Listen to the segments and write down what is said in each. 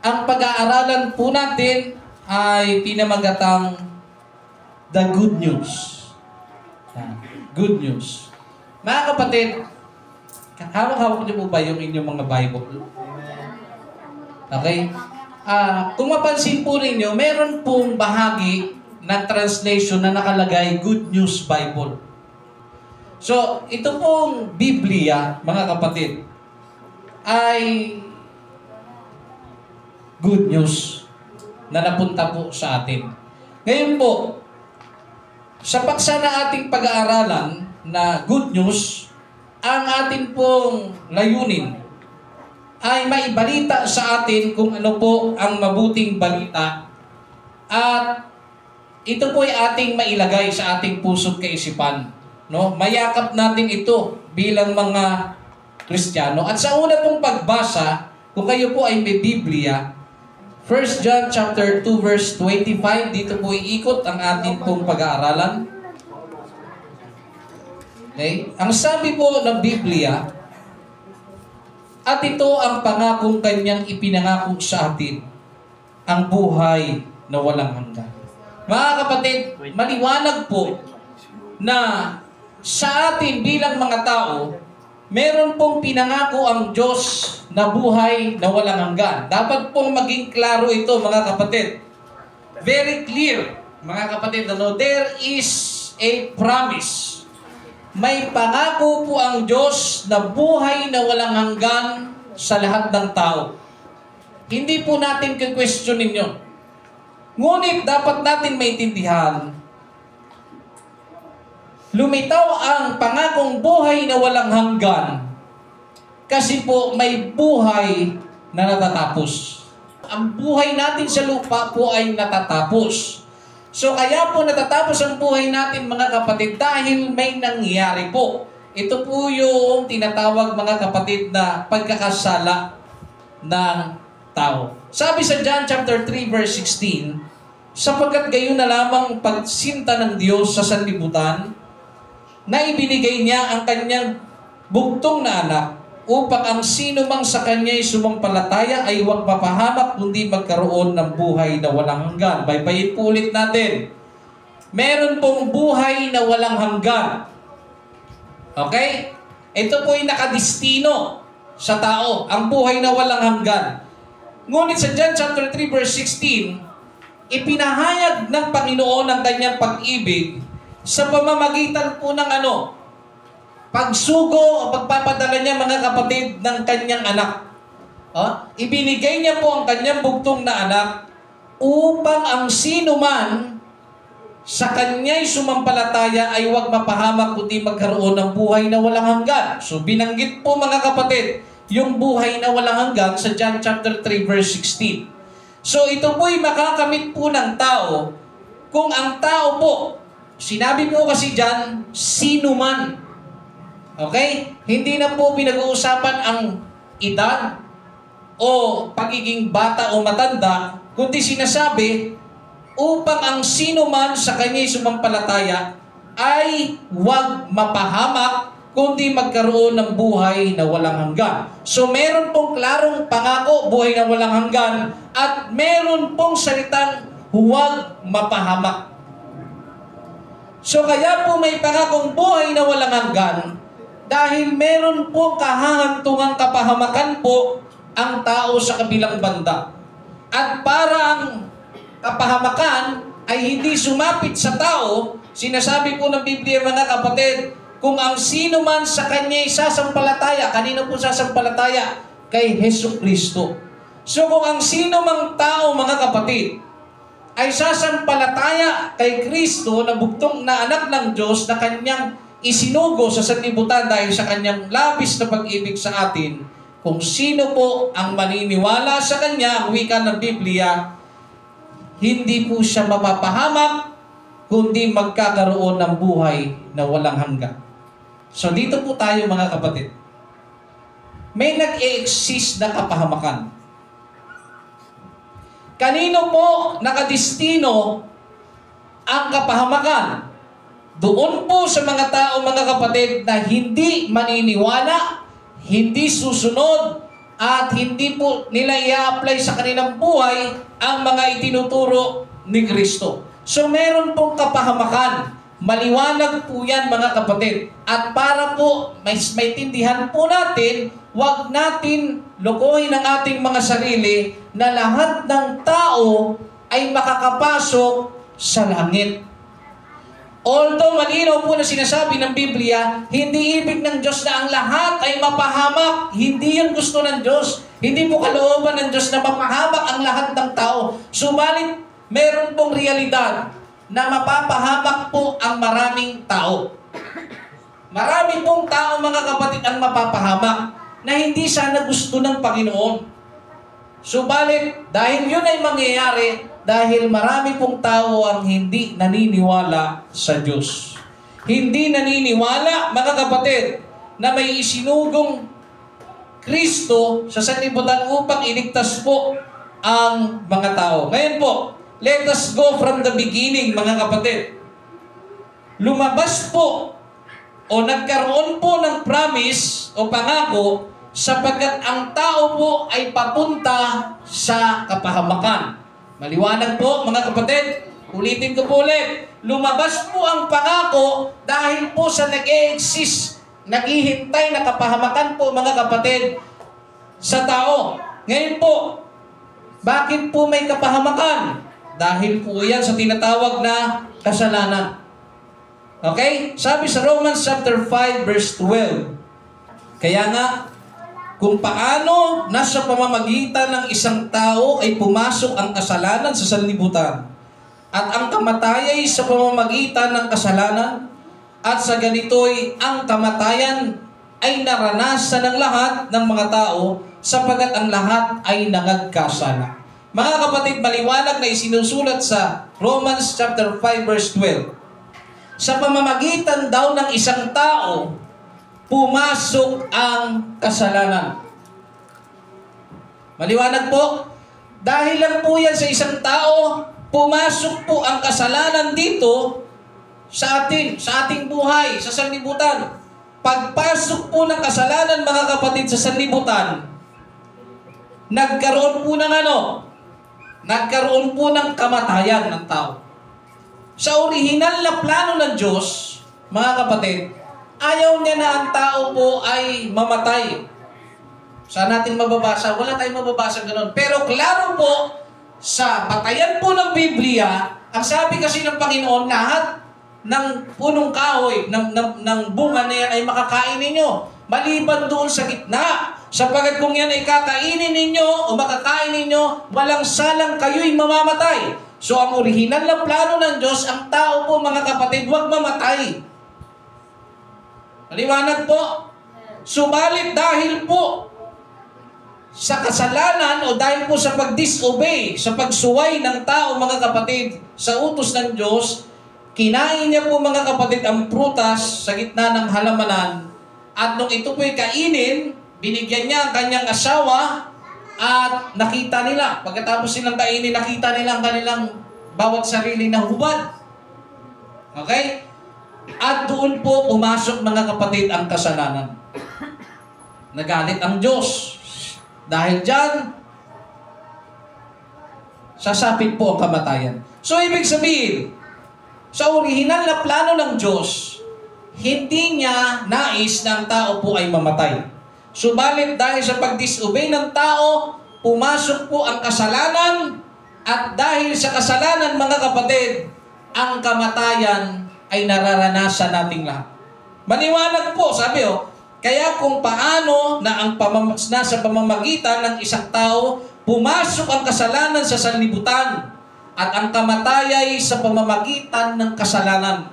Ang pag-aaralan po natin ay pinamagatang The Good News. Good News. Mga kapatid, hawak-hawak niyo po ba yung inyong mga Bible? Okay? Kung mapansin po ninyo, meron pong bahagi ng translation na nakalagay Good News Bible. So, ito pong Biblia, mga kapatid, ay good news na napunta po sa atin. Ngayon po, sa paksa na ating pag-aaralan na good news, ang atin pong layunin ay maibalita sa atin kung ano po ang mabuting balita at ito po ay ating mailagay sa ating puso't kaisipan. No? Mayakap natin ito bilang mga Kristiyano. At sa una pong pagbasa, kung kayo po ay may Biblia, 1 John chapter 2 verse 25, dito po iikot ang ating pong pag-aaralan. Okay? Ang sabi po ng Biblia, at ito ang pangakong kanyang ipinangako sa atin, ang buhay na walang hanggan. Mga kapatid, maliwanag po na sa atin bilang mga tao, meron pong pinangako ang Diyos na buhay na walang hanggan. Dapat pong maging klaro ito, mga kapatid. Very clear, mga kapatid. There is a promise. May pangako po ang Diyos na buhay na walang hanggan sa lahat ng tao. Hindi po natin questionin yun. Ngunit dapat natin maintindihan, lumitaw ang pangakong buhay na walang hanggan kasi po may buhay na natatapos. Ang buhay natin sa lupa po ay natatapos. So kaya po natatapos ang buhay natin, mga kapatid, dahil may nangyari po. Ito po yung tinatawag, mga kapatid, na pagkakasala ng tao. Sabi sa John chapter 3 verse 16, sapagkat gayon na lamang pagsinta ng Diyos sa sanlibutan, na ibinigay niya ang kanyang bugtong na anak upang ang sino mang sa kanya'y sumampalataya ay huwag mapahamak kundi magkaroon ng buhay na walang hanggan. Baybayin po ulit natin. Meron pong buhay na walang hanggan. Okay? Ito po ay nakadistino sa tao, ang buhay na walang hanggan. Ngunit sa John chapter 3 verse 16, ipinahayag ng Panginoon ang kanyang pag-ibig sa pamamagitan po ng pagsugo o pagpapadala niya, mga kapatid, ng kanyang anak. Ibinigay niya po ang kanyang bugtong na anak upang ang sino man sa kanya'y sumampalataya ay huwag mapahamak kundi magkaroon ng buhay na walang hanggan. So binanggit po, mga kapatid, yung buhay na walang hanggan sa John chapter 3 verse 16. So ito po'y makakamit po ng tao kung ang tao po, sinabi po kasi dyan, sino man. Okay? Hindi na po pinag-uusapan ang edad o pagiging bata o matanda, kundi sinasabi, upang ang sino man sa kanya'y sumampalataya ay huwag mapahamak, kundi magkaroon ng buhay na walang hanggan. So meron pong klarong pangako, buhay na walang hanggan, at meron pong salitang huwag mapahamak. So kaya po may pangakong buhay na walang hanggan dahil meron po kahahantungang kapahamakan po ang tao sa kabilang banda. At para ang kapahamakan ay hindi sumapit sa tao, sinasabi po ng Biblia, mga kapatid, kung ang sino man sa kanya'y sasampalataya, kanino po sasampalataya? Kay Jesucristo. So kung ang sino mang tao, mga kapatid, ay sasampalataya kay Kristo na bugtong na anak ng Diyos na kanyang isinugo sa sanlibutan dahil sa kanyang labis na pag-ibig sa atin, kung sino po ang maniniwala sa kanya, ang wika ng Biblia, hindi po siya mapapahamak, kundi magkakaroon ng buhay na walang hanggan. So dito po tayo, mga kapatid. May nag-e-exist na kapahamakan. Kanino po nakadistino ang kapahamakan? Doon po sa mga tao, mga kapatid, na hindi maniniwala, hindi susunod, at hindi po nila i-apply sa kanilang buhay ang mga itinuturo ni Kristo. So meron pong kapahamakan. Maliwanag po yan mga kapatid. At para po maintindihan po natin, huwag natin lokohin ang ating mga sarili na lahat ng tao ay makakapasok sa langit. Although malinaw po na sinasabi ng Biblia, hindi ibig ng Diyos na ang lahat ay mapahamak. Hindi yun gusto ng Diyos. Hindi po kalooban ng Diyos na mapahamak ang lahat ng tao. Subalit, meron pong realidad na mapapahamak po ang maraming tao. Marami pong tao, mga kapatid, ang mapapahamak na hindi sana gusto ng Panginoon. Subalit, dahil yun ay mangyayari, dahil marami pong tao ang hindi naniniwala sa Diyos. Hindi naniniwala, mga kapatid, na may isinugong Kristo sa sanlibutan upang iligtas po ang mga tao. Ngayon po, let us go from the beginning, mga kapatid. Lumabas po o nagkaroon po ng promise o pangako sapagkat ang tao po ay papunta sa kapahamakan. Maliwanag po, mga kapatid. Ulitin ko po ulit. Lumabas po ang pangako dahil po sa nag-e-exist, naghihintay na kapahamakan po, mga kapatid, sa tao. Ngayon po, bakit po may kapahamakan? Dahil po yan sa tinatawag na kasalanan. Okay? Sabi sa Romans chapter 5 verse 12. Kaya nga, kung paano nasa pamamagitan ng isang tao ay pumasok ang kasalanan sa sanlibutan at ang kamatay ay sa pamamagitan ng kasalanan at sa ganito'y ang kamatayan ay naranasan ng lahat ng mga tao sapagkat ang lahat ay nangagkasala. Mga kapatid, maliwanag na isinusulat sa Romans chapter 5 verse 12. Sa pamamagitan daw ng isang tao, pumasok ang kasalanan. Maliwanag po, dahil lang po yan sa isang tao, pumasok po ang kasalanan dito sa ating buhay, sa sanlibutan. Pagpasok po ng kasalanan, mga kapatid, sa sanlibutan, nagkaroon po ng Nagkaroon po ng kamatayan ng tao. Sa orihinal na plano ng Diyos, mga kapatid, ayaw niya na ang tao po ay mamatay. Saan natin mababasa? Wala tayong mababasa ganoon. Pero klaro po, sa patayan po ng Biblia, ang sabi kasi ng Panginoon, lahat ng punong kahoy, ng bunga na yan ay makakain ninyo. Maliban doon sa gitna. Sapagkat kung yan ay kakainin ninyo o makakain ninyo, walang salang kayo'y mamamatay. So ang orihinal na plano ng Diyos, ang tao po, mga kapatid, huwag mamatay. Maliwanag po. Subalit dahil po sa kasalanan o dahil po sa pag-disobey, sa pagsuway ng tao, mga kapatid, sa utos ng Diyos, kinain niya po, mga kapatid, ang prutas sa gitna ng halamanan. At nung ito po'y kainin, binigyan niya ang kanyang asawa at nakita nila. Pagkatapos silang kainin, nakita nila ang kanilang bawat sarili na hubad. Okay? At doon po pumasok, mga kapatid, ang kasalanan. Nagalit ang Diyos. Dahil dyan, sasapit po ang kamatayan. So, ibig sabihin, sa orihinal na plano ng Diyos, hindi niya nais na ang tao po ay mamatay. Subalit dahil sa pag-disobey ng tao, pumasok po ang kasalanan at dahil sa kasalanan, mga kapatid, ang kamatayan ay nararanasan nating lahat. Maliwanag po, sabi kaya kung paano na nasa pamamagitan ng isang tao, pumasok ang kasalanan sa sanlibutan at ang kamatay ay sa pamamagitan ng kasalanan.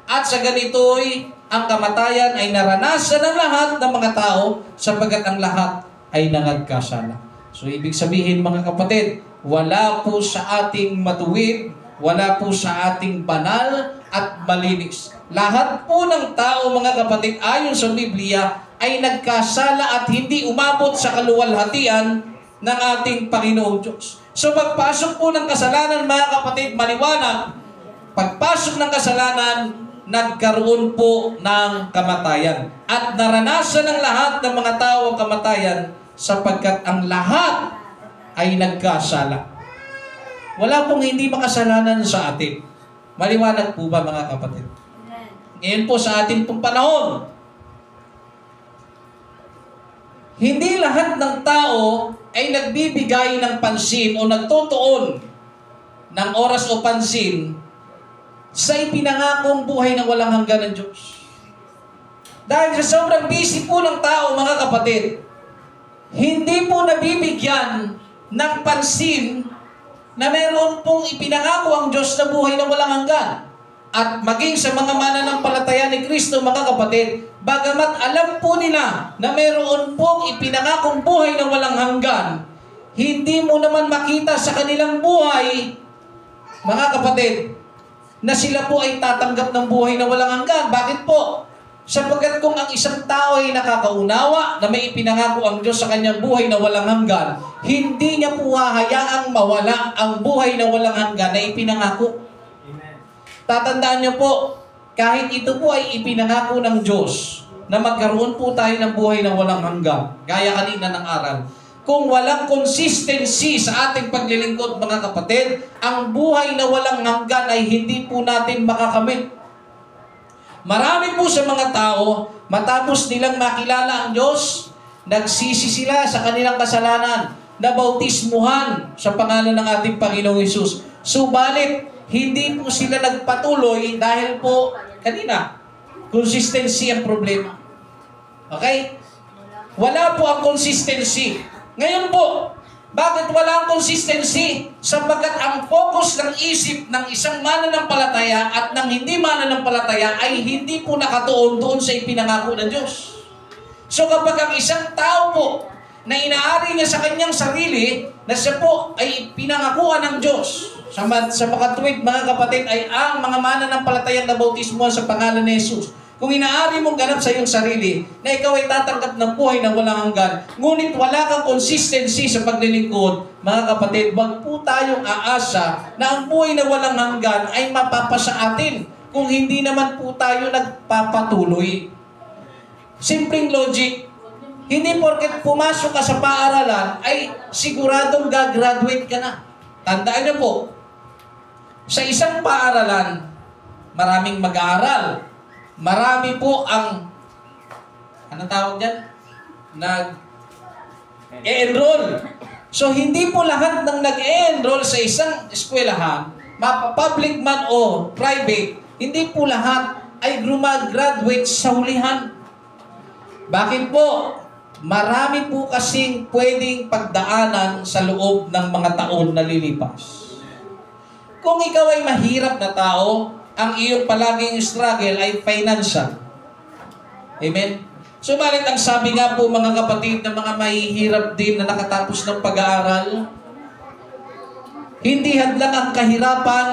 At sa ganito'y ang kamatayan ay naranasan ng lahat ng mga tao sapagkat ang lahat ay nangagkasala. So, ibig sabihin, mga kapatid, wala po sa ating matuwid, wala po sa ating banal at malinis. Lahat po ng tao, mga kapatid, ayon sa Biblia, ay nagkasala at hindi umabot sa kaluwalhatian ng ating Panginoong Diyos. So, pagpasok po ng kasalanan, mga kapatid, maliwanag, pagpasok ng kasalanan, nagkaroon po ng kamatayan. At naranasan ng lahat ng mga tao ang kamatayan sapagkat ang lahat ay nagkasala. Wala pong hindi makasalanan sa atin. Maliwanag po ba mga kapatid? Ngayon po sa ating pong panahon, hindi lahat ng tao ay nagbibigay ng pansin o nagtutuon ng oras o pansin sa ipinangakong buhay na walang hanggan ng Diyos. Dahil sa sobrang busy po ng tao, mga kapatid, hindi po nabibigyan ng pansin na meron pong ipinangako ang Diyos na buhay na walang hanggan. At maging sa mga mananampalataya ni Kristo, mga kapatid, bagamat alam po nila na meron pong ipinangakong buhay na walang hanggan, hindi mo naman makita sa kanilang buhay, mga kapatid, na sila po ay tatanggap ng buhay na walang hanggan. Bakit po? Sapagkat kung ang isang tao ay nakakaunawa na may ipinangako ang Diyos sa kanyang buhay na walang hanggan, hindi niya po hahayaang mawala ang buhay na walang hanggan na ipinangako. Tatandaan niyo po, kahit ito po ay ipinangako ng Diyos na magkaroon po tayo ng buhay na walang hanggan, gaya kanina ng aral. Kung walang consistency sa ating paglilingkod, mga kapatid, ang buhay na walang hanggan ay hindi po natin makakamit. Marami po sa mga tao, matapos nilang makilala ang Diyos, nagsisi sila sa kanilang kasalanan, nabautismuhan sa pangalan ng ating Panginoong Hesus. Subalit, hindi po sila nagpatuloy dahil po, kanina, consistency ang problema. Okay? Wala po ang consistency. Ngayon po, bakit wala ang consistency? Sapagkat ang focus ng isip ng isang mananampalataya at ng hindi mananampalataya ay hindi po nakatuon doon sa ipinangako ng Diyos. So kapag ang isang tao po na inaari niya sa kanyang sarili na siya po ay pinangakuan ng Diyos, sa makatuwid, mga kapatid, ay ang mga mananampalatayang nabautismuhan sa pangalan ni Jesus. Kung inaari mong ganap sa iyong sarili na ikaw ay tatanggap ng buhay na walang hanggan, ngunit wala kang consistency sa paglilingkod, mga kapatid, wag po tayong aasa na ang buhay na walang hanggan ay mapapasa atin kung hindi naman po tayo nagpapatuloy. Simpleng logic. Hindi porket pumasok ka sa paaralan ay siguradong gagraduate ka na. Tandaan niyo po, sa isang paaralan, maraming mag-aaral. Marami po ang, anong tawag dyan? Nag-e-enroll. So, hindi po lahat ng nag-e-enroll sa isang eskwelahan, mapa-public man o private, hindi po lahat ay graduate sa hulihan. Bakit po? Marami po kasing pwedeng pagdaanan sa loob ng mga taon na lilipas. Kung ikaw ay mahirap na tao, ang iyong palaging struggle ay financial. Amen? Subalit ang sabi nga po, mga kapatid, na mga mahihirap din na nakatapos ng pag-aaral, hindi hadlang ang kahirapan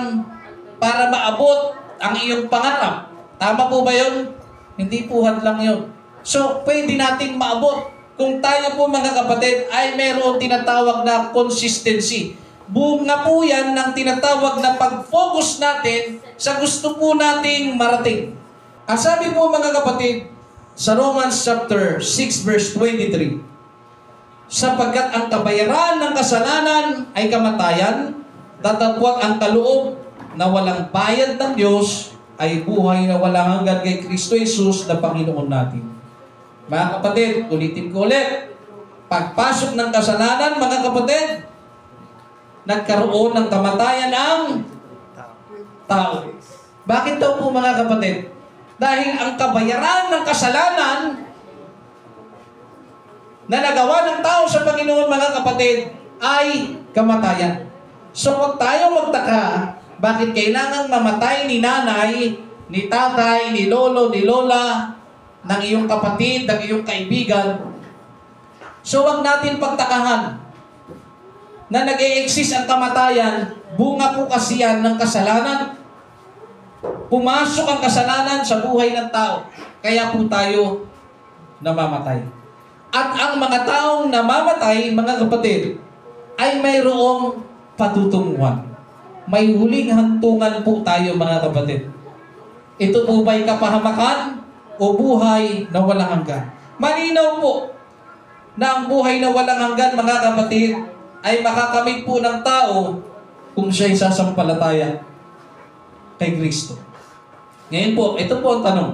para maabot ang iyong pangarap. Tama po ba yun? Hindi po hadlang yun. So, pwede nating maabot kung tayo po, mga kapatid, ay mayroon tinatawag na consistency. Bunga po yan ng tinatawag na pag-focus natin sa gusto po nating marating. Ang sabi po, mga kapatid, sa Romans chapter 6 verse 23, sapagkat ang kabayaran ng kasalanan ay kamatayan, datapwat ang kaloob na walang bayad ng Diyos ay buhay na walang hanggan kay Kristo Jesus na Panginoon natin. Mga kapatid, ulitin ko ulit, pagpasok ng kasalanan, mga kapatid, nagkaroon ng kamatayan ang tao. Bakit daw po, mga kapatid? Dahil ang kabayaran ng kasalanan na nagawa ng tao sa Panginoon, mga kapatid, ay kamatayan. So, huwag tayong magtaka, bakit kailangang mamatay ni nanay, ni tatay, ni lolo, ni lola, ng iyong kapatid, ng iyong kaibigan. So, huwag natin pagtakahan na nag-e-exist ang kamatayan, bunga po kasi yan ng kasalanan. Pumasok ang kasalanan sa buhay ng tao. Kaya po tayo namamatay. At ang mga taong namamatay, mga kapatid, ay mayroong patutunguhan. May huling hantungan po tayo, mga kapatid. Ito po ba'y kapahamakan o buhay na walang hanggan? Malinaw po na ang buhay na walang hanggan, mga kapatid, ay makakamit po ng tao kung siya'y sasampalataya kay Kristo. Ngayon po, ito po ang tanong.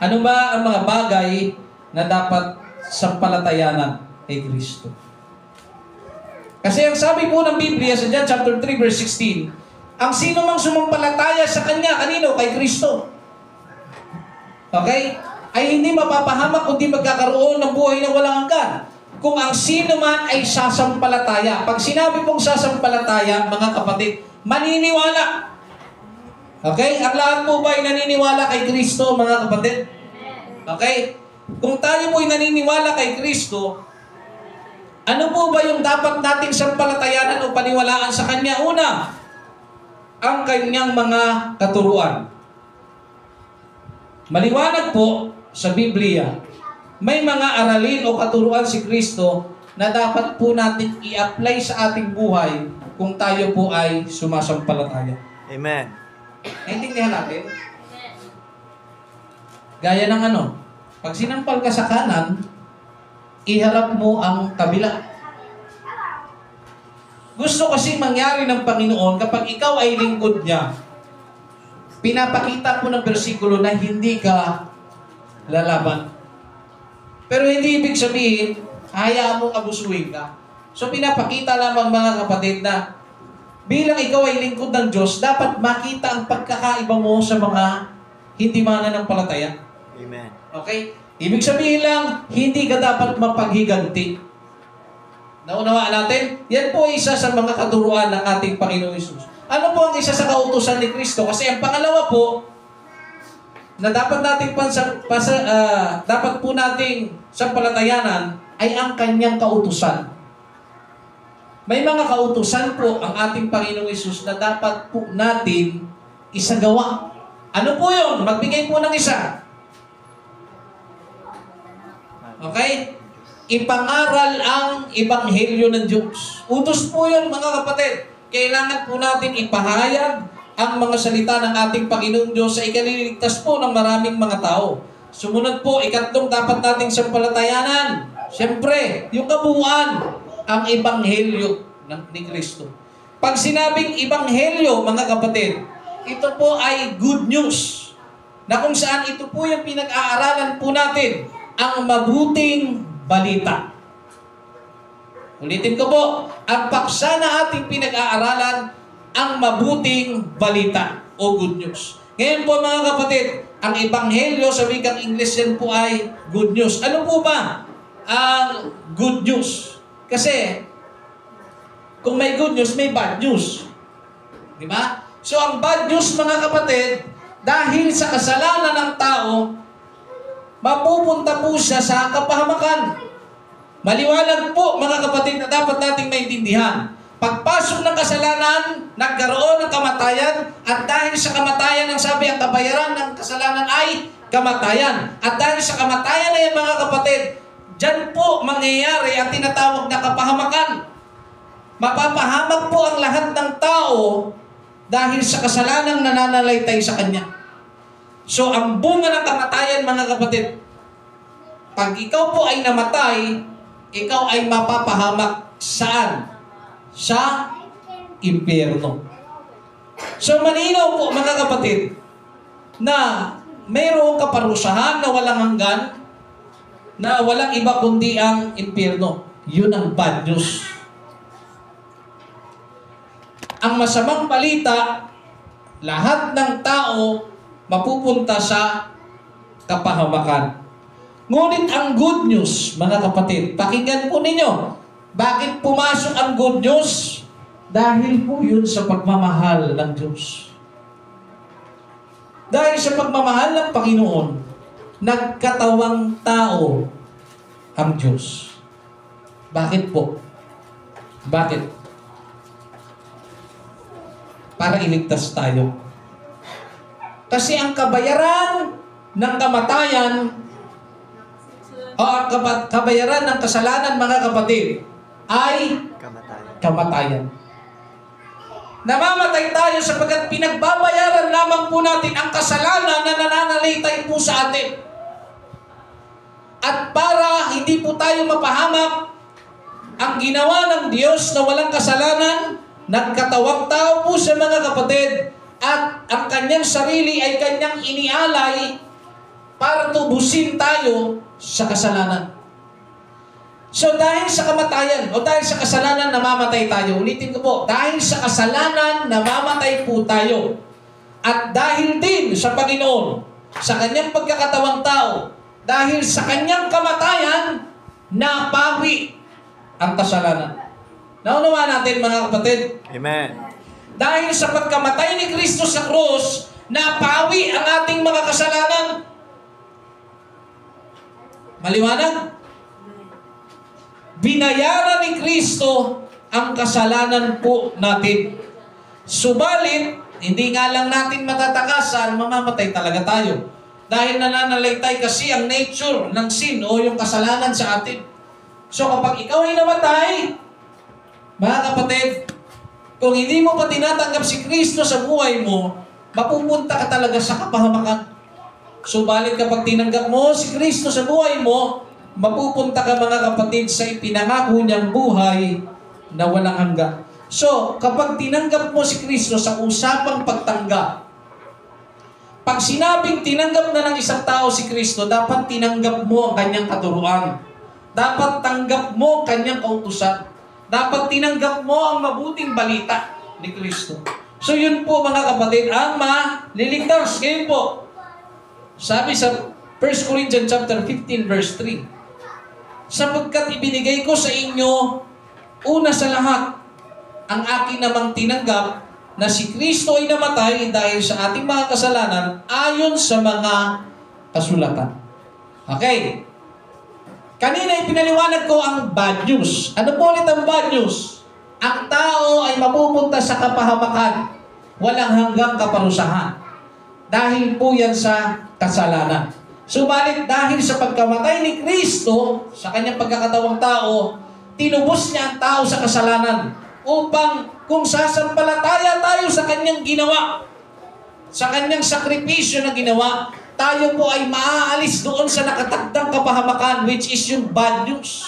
Ano ba ang mga bagay na dapat sampalatayanan kay Kristo? Kasi ang sabi po ng Biblia sa John chapter 3 verse 16, ang sino mang sumampalataya sa Kanya, kanino? Kay Kristo. Okay? Ay hindi mapapahamak kundi magkakaroon ng buhay na walang hanggan. Kung ang sino man ay sasampalataya. Pag sinabi pong sasampalataya, mga kapatid, maniniwala. Okay? Ang lahat po ba ay naniniwala kay Kristo, mga kapatid? Okay? Kung tayo po ay naniniwala kay Kristo, ano po ba yung dapat nating sampalatayanan o paniwalaan sa Kanya? Una, ang Kanyang mga katuruan. Maliwanag po sa Biblia, may mga aralin o katuruan si Kristo na dapat po natin i-apply sa ating buhay kung tayo po ay sumasampalataya. Amen. Naintindihan natin? Gaya ng ano, pag sinampal ka sa kanan, iharap mo ang kabila. Gusto kasi mangyari ng Panginoon kapag ikaw ay lingkod niya, pinapakita po ng bersikulo na hindi ka lalaban. Pero hindi ibig sabihin, hayaan mong abusuhin ka. So pinapakita lamang, mga kapatid, na bilang ikaw ay lingkod ng Diyos, dapat makita ang pagkakaiba mo sa mga hindi mananampalataya. Amen. Okay? Ibig sabihin lang, hindi ka dapat mapaghiganti. Naunawaan natin? Yan po isa sa mga katuruan ng ating Panginoon Hesus. Ano po ang isa sa kautusan ni Kristo? Kasi ang pangalawa po, na dapat nating dapat po nating sampalatayanan ay ang Kanyang kautusan. May mga kautusan po ang ating Panginoong Hesus na dapat po natin isagawa. Ano po yun? Magbigay po ng isa. Okay? Ipangaral ang ebanghelyo ng Diyos. Utos po yun, mga kapatid. Kailangan po natin ipahayag ang mga salita ng ating Panginoong Diyos sa ikaliligtas po ng maraming mga tao. Sumunod po, ikatlong dapat nating sampalatayanan. Siyempre, yung kabuuan, ang ebanghelyo ni Kristo. Pag sinabing ebanghelyo, mga kapatid, ito po ay good news. Na kung saan ito po yung pinag-aaralan po natin, ang mabuting balita. Ulitin ko po, ang paksa na ating pinag-aaralan, ang mabuting balita o good news. Ngayon po, mga kapatid, ang ebanghelyo sa wikang English yan po ay good news. Ano po ba ang good news? Kasi, kung may good news, may bad news. Di ba? So, ang bad news, mga kapatid, dahil sa kasalanan ng tao, mapupunta po siya sa kapahamakan. Maliwanag po, mga kapatid, na dapat nating maintindihan. Pagpasok ng kasalanan, nagkaroon ng kamatayan, at dahil sa kamatayan, ang sabi, ang kabayaran ng kasalanan ay kamatayan. At dahil sa kamatayan na yan, mga kapatid, dyan po mangyayari ang tinatawag na kapahamakan. Mapapahamak po ang lahat ng tao dahil sa kasalanang nananalaytay sa Kanya. So, ang bunga ng kamatayan, mga kapatid, pag ikaw po ay namatay, ikaw ay mapapahamak saan? Sa impyerno. So, malinaw po, mga kapatid, na mayroong kaparusahan na walang hanggan, na walang iba kundi ang impyerno. Yun ang bad news. Ang masamang balita, lahat ng tao mapupunta sa kapahamakan. Ngunit ang good news, mga kapatid, pakinggan po ninyo, bakit pumasok ang good news? Dahil po yun sa pagmamahal ng Diyos. Dahil sa pagmamahal ng Panginoon, nagkatawang tao ang Diyos. Bakit po? Bakit? Para iligtas tayo. Kasi ang kabayaran ng kamatayan o ang kabayaran ng kasalanan, mga kapatid, ay kamatayan. Namamatay tayo sapagkat pinagbabayaran lamang po natin ang kasalanan na nananalitay po sa atin. At para hindi po tayo mapahamak, ang ginawa ng Diyos na walang kasalanan, nagkatawang tao po sa mga kapatid, at ang kanyang sarili ay kanyang inialay para tubusin tayo sa kasalanan. So dahil sa kamatayan, o dahil sa kasalanan, namamatay tayo. Ulitin ko po, dahil sa kasalanan, namamatay po tayo. At dahil din sa Panginoon, sa kanyang pagkakatawang tao, dahil sa kanyang kamatayan, napawi ang kasalanan. Naunawa natin mga kapatid. Amen. Dahil sa pagkamatay ni Kristo sa krus, napawi ang ating mga kasalanan. Maliwanag? Binayaran ni Kristo ang kasalanan po natin. Subalit, hindi nga lang natin matatakasan, mamamatay talaga tayo. Dahil nananalaytay kasi ang nature ng sin o yung kasalanan sa atin. So kapag ikaw ay namatay, mga kapatid, kung hindi mo pa tinatanggap si Kristo sa buhay mo, mapupunta ka talaga sa kapahamakan. Subalit kapag tinanggap mo si Kristo sa buhay mo, mapupunta ka mga kapatid sa ipinangako niyang buhay na walang hanggan. So, kapag tinanggap mo si Kristo sa usapang pagtanggap, pag sinabing tinanggap na ng isang tao si Kristo, dapat tinanggap mo ang kanyang katuruan. Dapat tanggap mo ang kanyang kautusan. Dapat tinanggap mo ang mabuting balita ni Kristo. So yun po mga kapatid, ang maliligtas. Ngayon po, sabi sa 1 Corinthians chapter 15 verse 3, sapagkat ibinigay ko sa inyo, una sa lahat, ang akin namang tinanggap, na si Kristo ay namatay dahil sa ating mga kasalanan ayon sa mga kasulatan. Okay. Kanina ipinaliwanag ko ang bad news. Ano po ulit ang bad news? Ang tao ay mapupunta sa kapahamakan, walang hanggang kaparusahan. Dahil po yan sa kasalanan. Subalit dahil sa pagkamatay ni Kristo, sa kanyang pagkakatawang tao, tinubos niya ang tao sa kasalanan upang kung sasampalataya tayo sa kanyang ginawa, sa kanyang sakripisyo na ginawa, tayo po ay maaalis doon sa nakatakdang kapahamakan, which is yung bad news.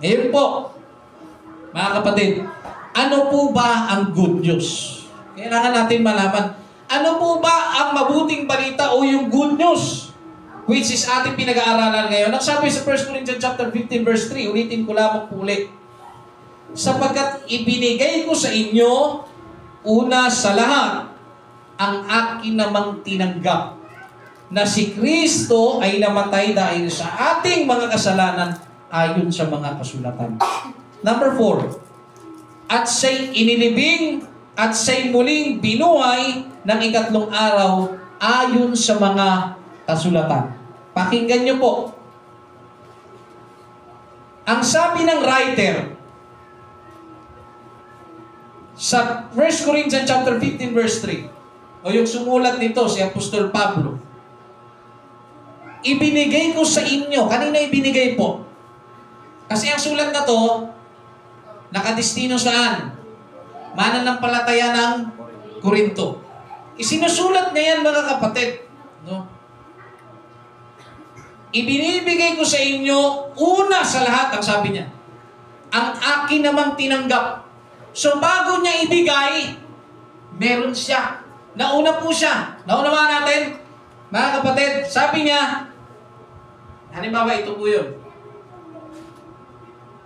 Ngayon po, mga kapatid, ano po ba ang good news? Kailangan natin malaman, ano po ba ang mabuting balita o yung good news? Which is ating pinag-aaralan ngayon. Ang sabi sa 1 Corinthians chapter 15 verse 3, ulitin ko lamang po ulit. Sapagkat ibinigay ko sa inyo, una sa lahat, ang akin namang tinanggap, na si Kristo ay namatay dahil sa ating mga kasalanan ayon sa mga kasulatan. Number 4, at siya'y inilibing at siya'y muling binuhay ng ikatlong araw ayon sa mga kasulatan. Pakinggan niyo po. Ang sabi ng writer sa 1 Corinthians chapter 15 verse 3, o yung sumulat nito si Apostol Pablo, ibinigay ko sa inyo. Kanina ibinigay po. Kasi ang sulat na to, nakadestino saan? Mananampalataya ng Korinto. Isinusulat niya yan mga kapatid. No? Ibinibigay ko sa inyo, una sa lahat, ang sabi niya, ang akin namang tinanggap. So bago niya ibigay, meron siya. Nauna po siya. Naunawa natin, mga kapatid, sabi niya, halimbawa ito po yun.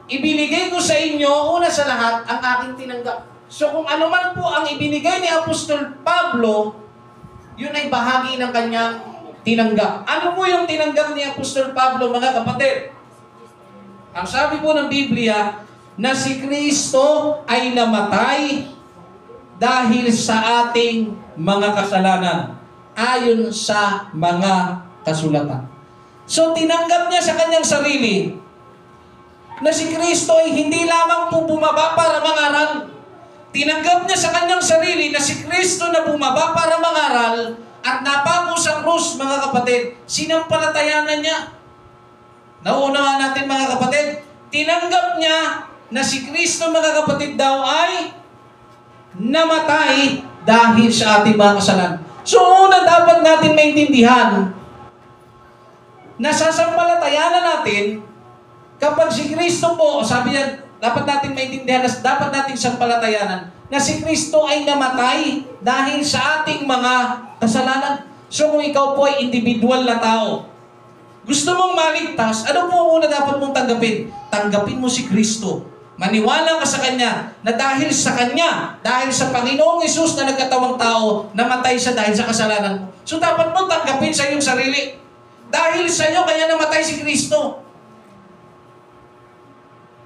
Ibinigay ko sa inyo, una sa lahat, ang aking tinanggap. So kung ano man po ang ibinigay ni Apostol Pablo, yun ay bahagi ng kanyang tinanggap. Ano po yung tinanggap ni Apostol Pablo, mga kapatid? Ang sabi po ng Biblia, na si Kristo ay namatay dahil sa ating mga kasalanan ayon sa mga kasulatan. So tinanggap niya sa kanyang sarili na si Kristo ay hindi lamang po bumaba para mangaral. Tinanggap niya sa kanyang sarili na si Kristo na bumaba para mangaral at napako sa krus, mga kapatid. Sinampalatayanan niya. Nauunawaan natin, mga kapatid, tinanggap niya na si Kristo, mga kapatid, daw ay namatay dahil sa ating mga kasalanan. So una dapat natin maintindihan nasasampalatayanan natin kapag si Kristo po, sabi niya, dapat natin maintindihan, dapat natin sampalatayanan na si Kristo ay namatay dahil sa ating mga kasalanan. So kung ikaw po ay individual na tao, gusto mong maligtas, ano po una dapat mong tanggapin? Tanggapin mo si Kristo. Maniwala ka sa Kanya na dahil sa Kanya, dahil sa Panginoong Hesus na nagkatawang tao, namatay siya dahil sa kasalanan mo. So dapat mo tanggapin sa iyong sarili. Dahil sa iyo, kaya namatay si Kristo.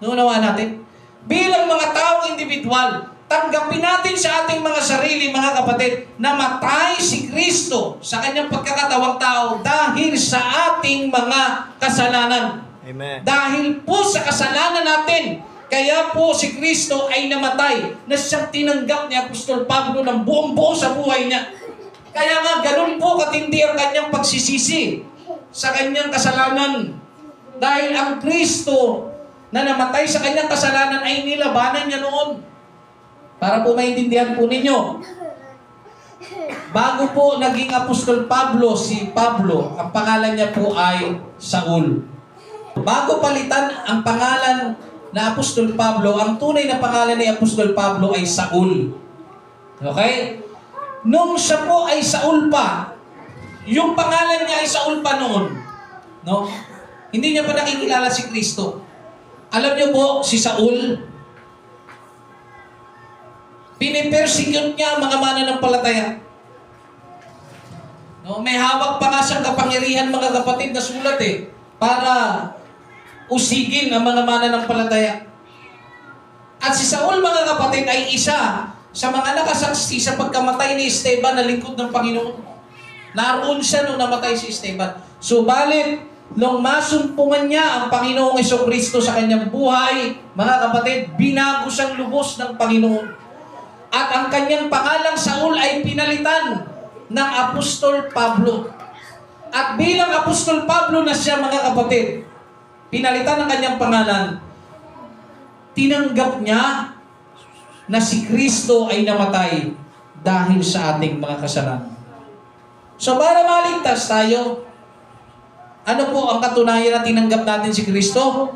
Nuunawaan natin? Bilang mga taong individual, tanggapin natin sa ating mga sarili, mga kapatid, na matay si Kristo sa Kanyang pagkakatawang tao dahil sa ating mga kasalanan. Amen. Dahil po sa kasalanan natin, kaya po si Kristo ay namatay na siyang tinanggap ni Apostol Pablo ng buong-buo sa buhay niya. Kaya nga, ganun po katindi ang kanyang pagsisisi sa kanyang kasalanan. Dahil ang Kristo na namatay sa kanyang kasalanan ay nilabanan niya noon. Para po maintindihan po ninyo, bago po naging Apostol Pablo, si Pablo, ang pangalan niya po ay Saul. Bago palitan ang pangalan na Apostol Pablo, ang tunay na pangalan ni Apostol Pablo ay Saul. Okay? Nung siya po ay Saul pa, yung pangalan niya ay Saul pa noon. No? Hindi niya pa nakikilala si Kristo. Alam niyo po, si Saul, pinipersecute niya ang mga mananampalataya. No? May hawak pa nga siyang kapangyarihan, mga kapatid, na sulat para usigin ang mga mananampalataya. At si Saul, mga kapatid, ay isa sa mga nakasaksi sa pagkamatay ni Esteban na lingkod ng Panginoon. Naroon siya nung namatay si Esteban. Subalit, nung masumpungan niya ang Panginoong Jesucristo sa kanyang buhay, mga kapatid, binago siyang lubos ng Panginoon. At ang kanyang pangalang Saul ay pinalitan ng Apostol Pablo. At bilang Apostol Pablo na siya, mga kapatid, pinalitan ng kanyang pangalan, tinanggap niya na si Kristo ay namatay dahil sa ating mga kasalanan. So para maligtas tayo, ano po ang katunayan na tinanggap natin si Kristo?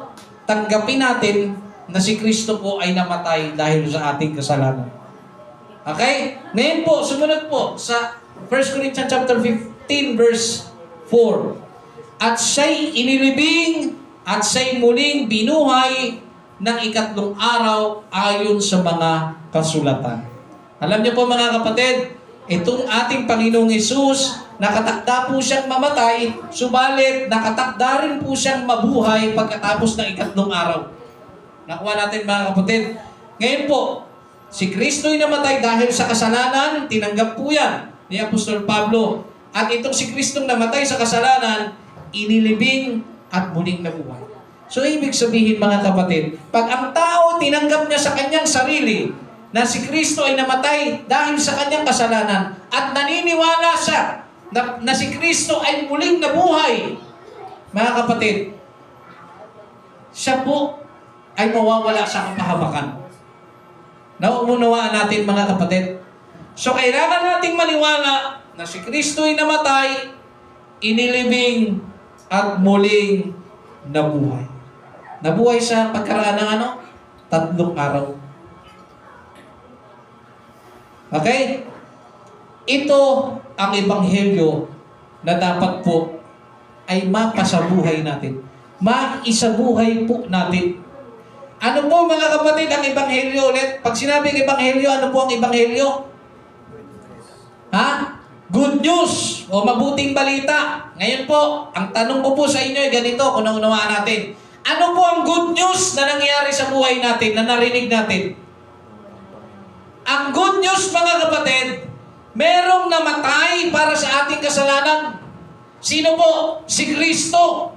Tanggapin natin na si Kristo po ay namatay dahil sa ating kasalanan. Okay? Ngayon po, sumunod po sa 1 Corinthians chapter 15 verse 4. At siya'y inilibing at siya'y muling binuhay ng ikatlong araw ayon sa mga kasulatan. Alam niyo po, mga kapatid, itong ating Panginoong Hesus, nakatakda po siyang mamatay, subalit nakatakda rin po siyang mabuhay pagkatapos ng ikatlong araw. Nakuha natin, mga kapatid. Ngayon po, si Kristo'y namatay dahil sa kasalanan, tinanggap po yan ni Apostol Pablo. At itong si Kristong namatay sa kasalanan, inilibing at muling nabuhay. So, ibig sabihin, mga kapatid, pag ang tao tinanggap niya sa kanyang sarili na si Kristo ay namatay dahil sa kanyang kasalanan at naniniwala siya na si Kristo ay muling nabuhay, mga kapatid, siya po ay mawawala sa kapahabakan. Nauunawaan natin, mga kapatid. So, kailangan nating maniwala na si Kristo ay namatay, inilibing, at muling nabuhay. Nabuhay sa pagkaraan ng 3 araw. Okay? Ito ang ebanghelyo na dapat po ay mapasabuhay natin. Maisabuhay po natin. Ano po, mga kapatid, ang ebanghelyo ulit? Pag sinabing ebanghelyo, ano po ang ebanghelyo? Ha? Good news o mabuting balita. Ngayon po, ang tanong ko po sa inyo ay ganito, kung naunawaan natin. Ano po ang good news na nangyari sa buhay natin, na narinig natin? Ang good news, mga kapatid, merong namatay para sa ating kasalanan. Sino po? Si Kristo.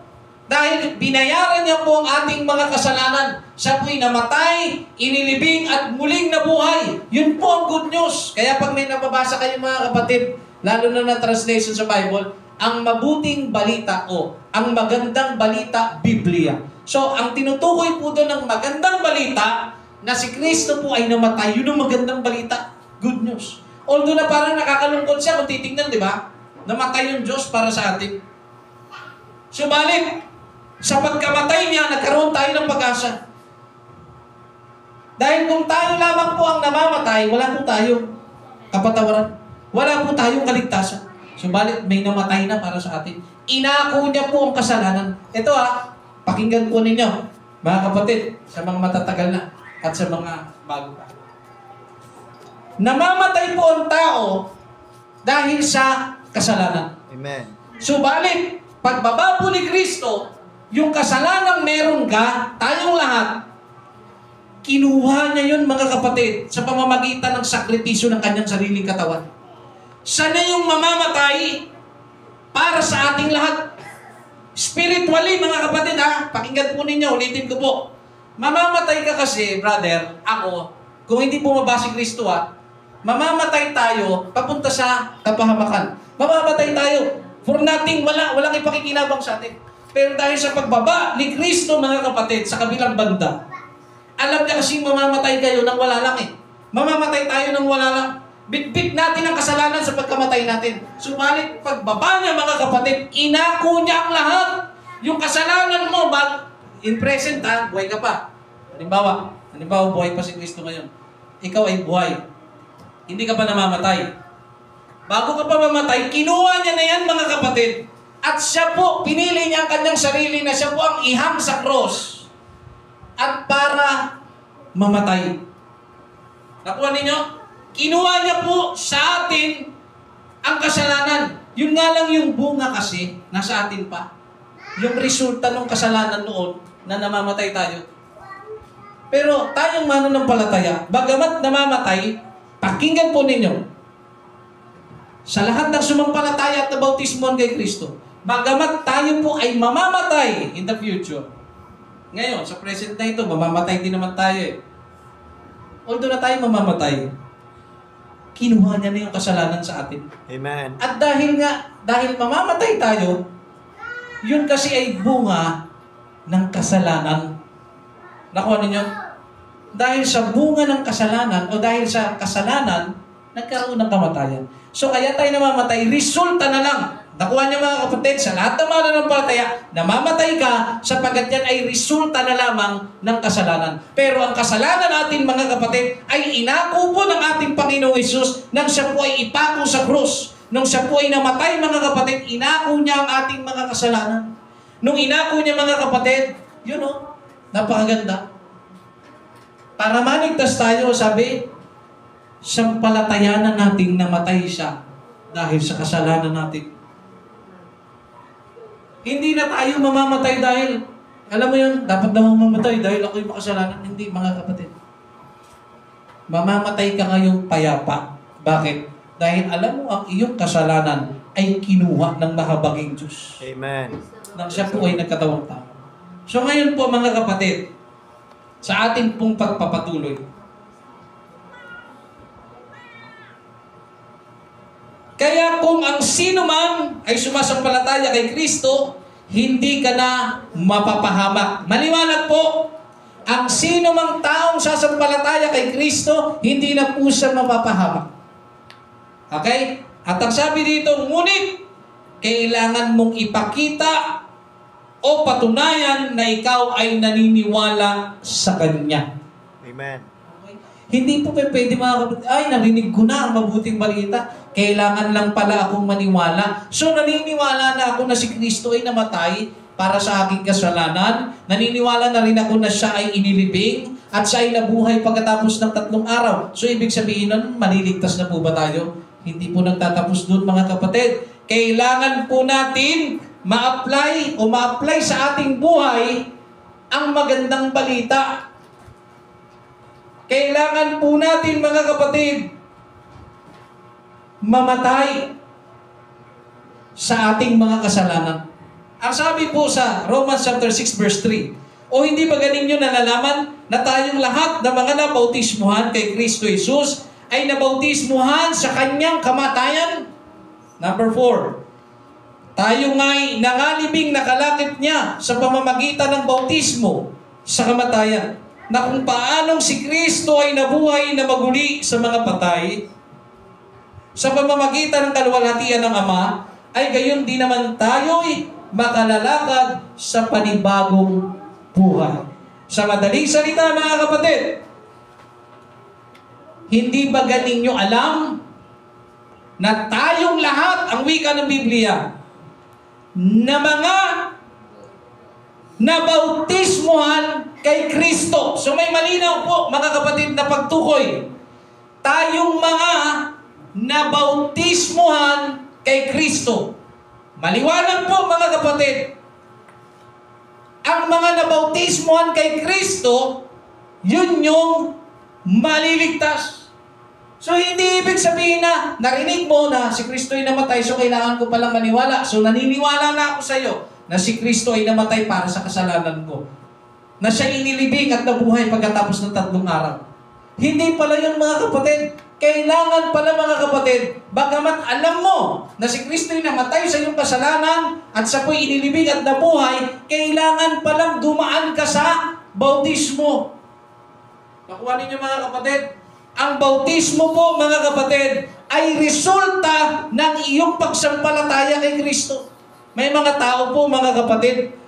Dahil binayaran niya po ang ating mga kasalanan. Siya po'y namatay, inilibing, at muling nabuhay. Yun po ang good news. Kaya pag may nababasa kayo, mga kapatid, lalo na translation sa Bible, ang mabuting balita o ang magandang balita, Biblia. So, ang tinutukoy po doon ng magandang balita na si Kristo po ay namatay, yun ang magandang balita, good news. Although na parang nakakalungkot siya kung titignan, di ba? Namatay yung Diyos para sa atin. Subalit, sa pagkamatay niya, nagkaroon tayo ng pag-asa. Dahil kung tayo lamang po ang namamatay, wala po tayong kapatawaran. Wala po tayong kaligtasan. Subalit, may namatay na para sa atin. Inako niya po ang kasalanan. Ito pakinggan po ninyo, mga kapatid, sa mga matatagal na at sa mga bago pa. Namamatay po ang tao dahil sa kasalanan. Amen. Subalit, pagbaba po ni Kristo, yung kasalanang meron ka, tayong lahat, kinuha niya yun, mga kapatid, sa pamamagitan ng sakripisyo ng kanyang sariling katawan. Siya na yung mamamatay para sa ating lahat. Spiritually, mga kapatid, pakinggan po ninyo, ulitin ko po. Mamamatay ka kasi, brother, ako, kung hindi bumaba si Kristo, mamamatay tayo papunta sa kapahamakan. Mamamatay tayo. For nothing, walang ipakikinabang sa atin. Pero dahil sa pagbaba ni Kristo, mga kapatid, sa kabilang banda, alam niya kasi mamamatay kayo nang wala lang Mamamatay tayo nang wala lang. Bitbit natin ang kasalanan sa pagkamatay natin. Subalit, pagbaba niya, mga kapatid, inako niya ang lahat. Yung kasalanan mo, in present, buhay ka pa. Halimbawa, buhay pa si Kristo ngayon. Ikaw ay buhay. Hindi ka pa namamatay. Bago ka pa mamatay, kinuha niya na yan, mga kapatid. At siya po, pinili niya ang kanyang sarili na siya po ang ihang sa cross. At para mamatay. Nakuha ninyo? Kinuha niya po sa atin ang kasalanan. Yun nga lang yung bunga kasi, nasa atin pa. Yung resulta ng kasalanan noon na namamatay tayo. Pero tayong mananampalataya, bagamat namamatay, pakinggan po ninyo, sa lahat ng sumampalataya at nabautismohan kay Kristo, bagamat tayo po ay mamamatay in the future, ngayon, sa present na ito, mamamatay din naman tayo Although na tayo mamamatay, kinuha niya na yung kasalanan sa atin. Amen. At dahil mamamatay tayo, yun kasi ay bunga ng kasalanan. Nakuha ninyo? Dahil sa bunga ng kasalanan o dahil sa kasalanan, nagkaroon ng kamatayan. So kaya tayo namamatay, resulta na lang. Nakuha niya, mga kapatid, sa lahat ng mga nanampalataya, namamatay ka sapagkat yan ay resulta na lamang ng kasalanan. Pero ang kasalanan natin, mga kapatid, ay inako po ng ating Panginoong Hesus nang siya po ay ipako sa krus. Nung siya po ay namatay, mga kapatid, inako niya ang ating mga kasalanan. Nung inako niya, mga kapatid, napakaganda. Para maligtas tayo, sabi, sampalatayanan nating namatay siya dahil sa kasalanan natin. Hindi na tayo mamamatay dahil, alam mo yun, dapat na mamamatay dahil ako'y makasalanan. Hindi, mga kapatid. Mamamatay ka ngayong payapa. Bakit? Dahil alam mo, ang iyong kasalanan ay kinuha ng mahabaging Diyos. Amen. Nang siya po ay nagkatawang tao. So ngayon po, mga kapatid, sa ating pong pagpapatuloy, kaya kung ang sino man ay sumasampalataya kay Kristo, hindi ka na mapapahamak. Maliwanag po, ang sino mang taong sasampalataya kay Kristo, hindi na po siya mapapahamak. Okay? At ang sabi dito, ngunit, kailangan mong ipakita o patunayan na ikaw ay naniniwala sa Kanya. Amen. Hindi po pwede, mga kapatid, narinig ko na ang mabuting balita. Kailangan lang pala akong maniwala. So, naniniwala na ako na si Kristo ay namatay para sa aking kasalanan. Naniniwala na rin ako na siya ay inilibing at siya ay nabuhay pagkatapos ng 3 araw. So, ibig sabihin nun, maliligtas na po ba tayo? Hindi po nagtatapos doon, mga kapatid. Kailangan po natin ma-apply sa ating buhay ang magandang balita. Kailangan po natin, mga kapatid, mamatay sa ating mga kasalanan. Ang sabi po sa Romans chapter 6 verse 3, o hindi ba galing nyo nalalaman na tayong lahat na mga nabautismuhan kay Kristo Jesus ay nabautismuhan sa Kanyang kamatayan? Number 4, tayo nga'y nangalibing nakalakip niya sa pamamagitan ng bautismo sa kamatayan, na kung paanong si Kristo ay nabuhay na maguli sa mga patay, sa pamamagitan ng kaluwalhatian ng Ama, ay gayon din naman tayo'y makalalakad sa panibagong buhay. Sa madaling salita, mga kapatid, hindi ba ganing nyo alam na tayong lahat, ang wika ng Biblia, na mga nabautismuhan kay Kristo. So may malinaw po, mga kapatid, na pagtukoy. Tayong mga nabautismuhan kay Kristo. Maliwanag po, mga kapatid, ang mga nabautismuhan kay Kristo, yun yung maliligtas. So, hindi ibig sabihin na narinig mo na si Kristo ay namatay, so kailangan ko palang maniwala. So, naniniwala na ako sa iyo na si Kristo ay namatay para sa kasalanan ko. Na siya inilibing at nabuhay pagkatapos ng 3 araw. Hindi pala yun, mga kapatid. Kailangan pala, mga kapatid, bagamat alam mo na si Kristo ay namatay sa iyong kasalanan at siya po'y inilibing at nabuhay, kailangan palang dumaan ka sa bautismo. Nakuha ninyo, mga kapatid? Ang bautismo po, mga kapatid, ay resulta ng iyong pagsampalataya kay Kristo. May mga tao po, mga kapatid,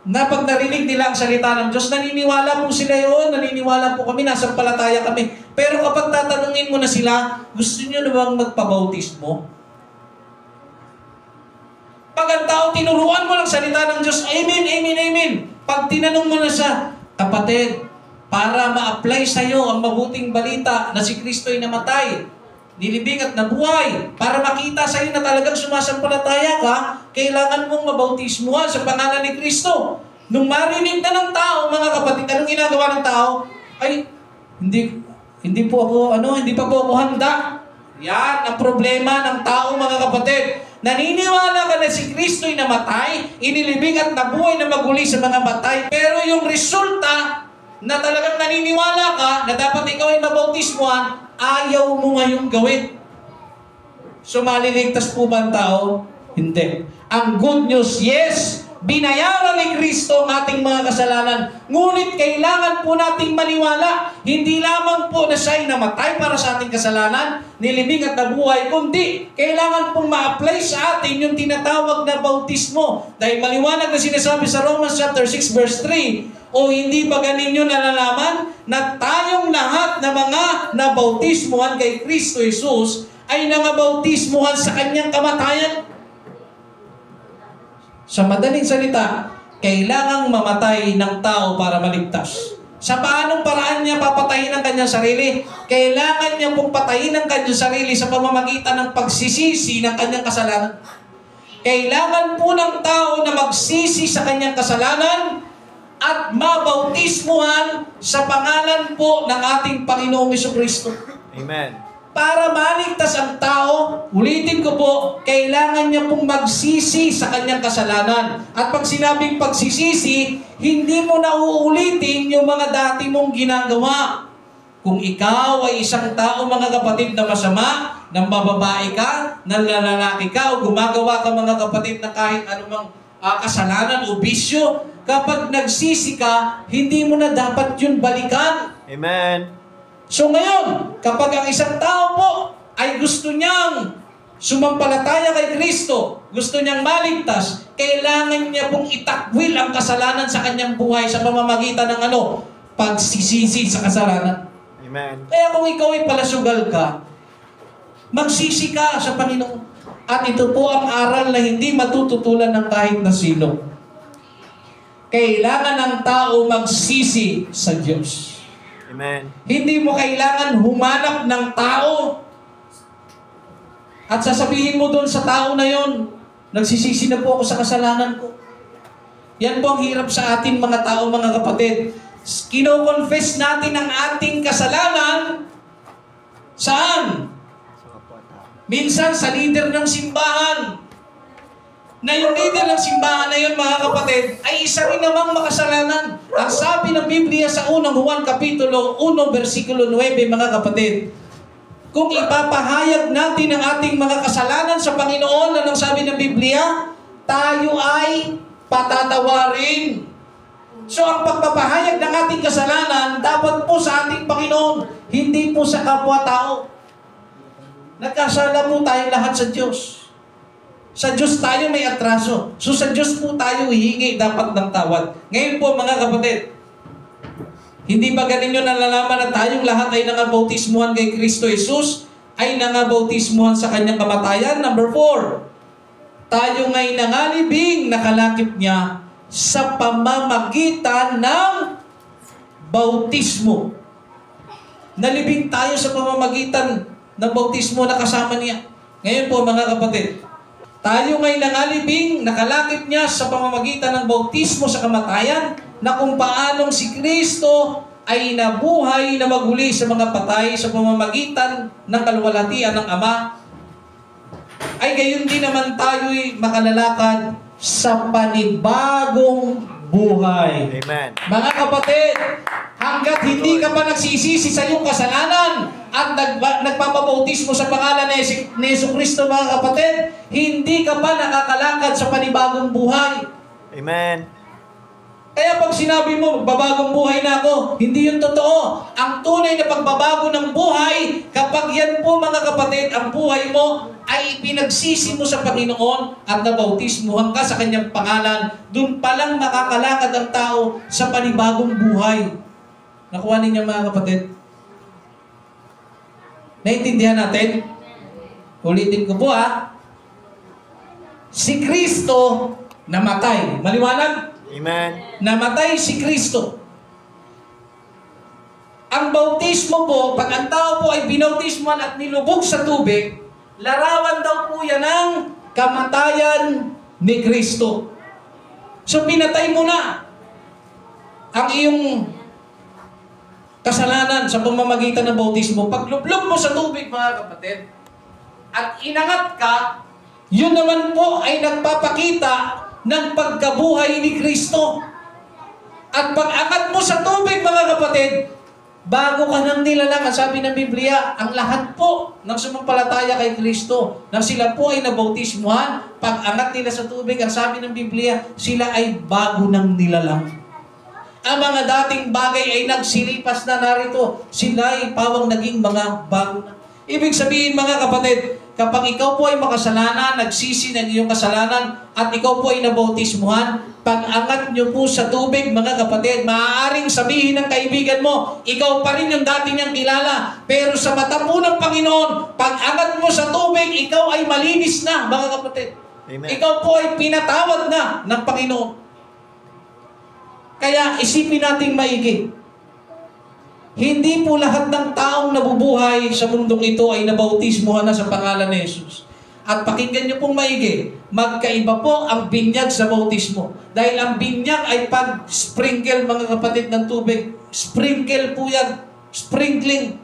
na pag narinig nila ang salita ng Diyos, naniniwala po sila yun, naniniwala po kami, nasampalataya kami. Pero kapag tatanungin mo na sila, gusto nyo na bang magpabautismo? Pag ang tao, tinuruan mo ng salita ng Diyos, amen, amen, amen. Pag tinanong mo na siya, kapatid, para ma-apply sa iyo ang mabuting balita na si Kristo ay namatay, nilibing at nabuhay, para makita sa iyo na talagang sumasampalataya ka, kailangan mong mabautismuhan sa pangalan ni Kristo. Nung marinig na ng tao, mga kapatid, anong ginagawa ng tao? Ay, hindi pa po ako handa. Yan ang problema ng tao, mga kapatid. Naniniwala ka na si Kristo ay namatay, inilibing at nabuhay na maguli sa mga matay, pero yung resulta na talagang naniniwala ka na dapat ikaw ay mabautismuhan, ayaw mo ngayong gawin. So, maliligtas po ba ang tao? Hindi. Ang good news, yes, binayaran ni Kristo ang ating mga kasalanan. Ngunit kailangan po nating maniwala, hindi lamang po na siya ay namatay para sa ating kasalanan, nilibing at nabuhay, kundi kailangan pong ma-apply sa atin yung tinatawag na bautismo. Dahil maliwanag na sinasabi sa Romans chapter 6 verse 3, o hindi ba ganinyo nalalaman na tayong lahat na mga nabautismuhan kay Kristo Jesus ay nangabautismuhan sa kanyang kamatayan? Sa madaling salita, kailangang mamatay ng tao para maligtas. Sa paanong paraan niya papatayin ang kanyang sarili? Kailangan niya pong patayin ang kanyang sarili sa pamamagitan ng pagsisisi ng kanyang kasalanan. Kailangan po ng tao na magsisi sa kanyang kasalanan at mabautismuhan sa pangalan po ng ating Panginoong Jesucristo. Amen. Para maligtas ang tao, ulitin ko po, kailangan niya pong magsisi sa kanyang kasalanan. At pag sinabing pagsisisi, hindi mo na uulitin yung mga dati mong ginagawa. Kung ikaw ay isang tao, mga kapatid, na masama, nang bababae ka, nang lalaki ka, o gumagawa ka, mga kapatid, na kahit anumang kasalanan o bisyo, kapag nagsisi ka, hindi mo na dapat yun balikan. Amen. So ngayon, kapag ang isang tao po ay gusto niyang sumampalataya kay Kristo, gusto niyang maligtas, kailangan niya pong itakwil ang kasalanan sa kanyang buhay sa pamamagitan ng pagsisisi sa kasalanan. Amen. Kaya kung ikaw ay palasugal ka, magsisi ka sa Panginoon. At ito po ang aral na hindi matututulan ng kahit na sino. Kailangan ng tao magsisi sa Diyos. Amen. Hindi mo kailangan humanap ng tao at sasabihin mo doon sa tao na yon, nagsisisi na po ako sa kasalanan ko. Yan po ang hirap sa atin, mga tao, mga kapatid. Kino-confess natin ang ating kasalanan saan? Minsan sa leader ng simbahan. Na yung leader ng simbahan na yun, mga kapatid, ay isa rin namang makasalanan. Ang sabi ng Biblia sa unang Juan Kapitulo 1, versikulo 9, mga kapatid, kung ipapahayag natin ang ating mga kasalanan sa Panginoon, ang sabi ng Biblia, tayo ay patatawarin. So ang pagpapahayag ng ating kasalanan, dapat po sa ating Panginoon, hindi po sa kapwa-tao. Nagkasala po tayong lahat sa Diyos. Sa Diyos tayo may atraso. So sa Diyos po tayo hihingi dapat ng tawad. Ngayon po mga kapatid, hindi ba ganin nyo nalalaman na tayong lahat ay nangabautismuhan kay Kristo Jesus, ay nangabautismuhan sa kanyang kamatayan? Number 4, tayo nga'y nangalibing nakalakip niya sa pamamagitan ng bautismo. Nalibing tayo sa pamamagitan ng bautismo na kasama niya. Ngayon po mga kapatid, tayo nga'y nangalibing nakalakip niya sa pamamagitan ng bautismo sa kamatayan, na kung paanong si Kristo ay nabuhay na maguli sa mga patay sa pamamagitan ng kaluwalhatian ng Ama, ay gayon din naman tayo'y makalalakad sa panibagong buhay. Amen. Mga kapatid, hanggat hindi ka pa nagsisisi sa iyong kasalanan at nagpapabautismo sa pangalan ni Jesucristo, mga kapatid, hindi ka pa nakakalakad sa panibagong buhay. Amen. Kaya pag sinabi mo, magbabagong buhay na ako, hindi yun totoo. Ang tunay na pagbabago ng buhay, kapag yan po mga kapatid, ang buhay mo ay ipinagsisi mo sa Panginoon at nabautismuhan ka sa kanyang pangalan, dun palang makakalakad ang tao sa panibagong buhay. Nakuha ninyo mga kapatid? Naintindihan natin? Ulitin ko po Si Kristo namatay. Maliwanag? Amen. Namatay si Kristo. Ang bautismo po, pag ang tao po ay binautismuhan at nilubog sa tubig, larawan daw po yan ng kamatayan ni Kristo. So pinatay mo na ang iyong kasalanan sa pamamagitan ng bautismo. Pag lublog mo sa tubig, mga kapatid, at inangat ka, yun naman po ay nagpapakita ng pagkabuhay ni Kristo. At pag-angat mo sa tubig, mga kapatid, bago ka nang nilalang, sabi ng Biblia, ang lahat po ng sumampalataya kay Kristo, na sila po ay nabautismuhan, pag-angat nila sa tubig, ang sabi ng Biblia, sila ay bago nang nilalang. Ang mga dating bagay ay nagsilipas na narito, sila ay pawang naging mga bago na. Ibig sabihin, mga kapatid, kapag ikaw po ay makasalanan, nagsisi ng iyong kasalanan, at ikaw po ay nabautismuhan, pag-angat nyo po sa tubig, mga kapatid, maaaring sabihin ng kaibigan mo, ikaw pa rin yung dati niyang kilala. Pero sa mata po ng Panginoon, pag-angat mo sa tubig, ikaw ay malinis na, mga kapatid. Amen. Ikaw po ay pinatawad na ng Panginoon. Kaya isipin nating maigi. Hindi po lahat ng taong nabubuhay sa mundong ito ay nabautismuhan na sa pangalan ni Jesus. At pakinggan niyo pong maigi, magkaiba po ang binyag sa bautismo. Dahil ang binyag ay pag-sprinkle, mga kapatid, ng tubig. Sprinkle po yan. Sprinkling.